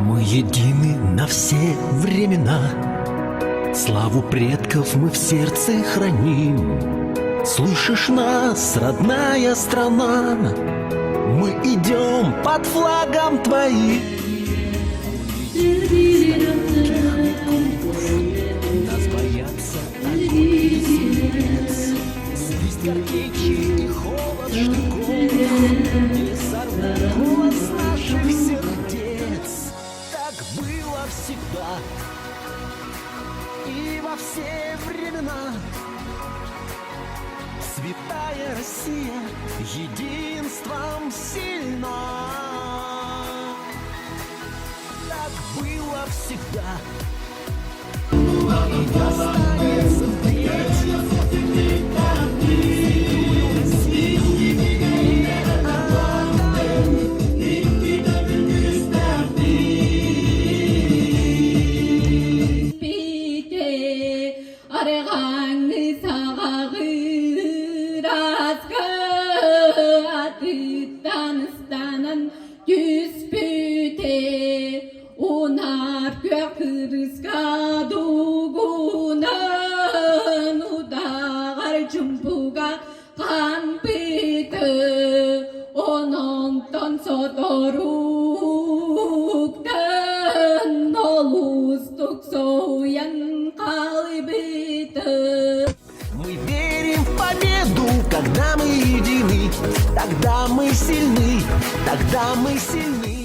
Мы едины на все времена, славу предков мы в сердце храним. Слышишь нас, родная страна, мы идем под флагом твоим. Нас боятся огонь и свинец, свист картечи и холод штыков не сорвут голос наших сердец. Так было всегда и во все времена. Святая Россия единством сильна. Так было всегда и останется впредь. Tanıstanın yüzbüte onar gökırızga doğunan udağar cumbuga kan bıdı onun tonso doruktan olustuk soyan kalbıdı. Мы верим в победу, когда мы едины, тогда мы сильны, тогда мы сильны.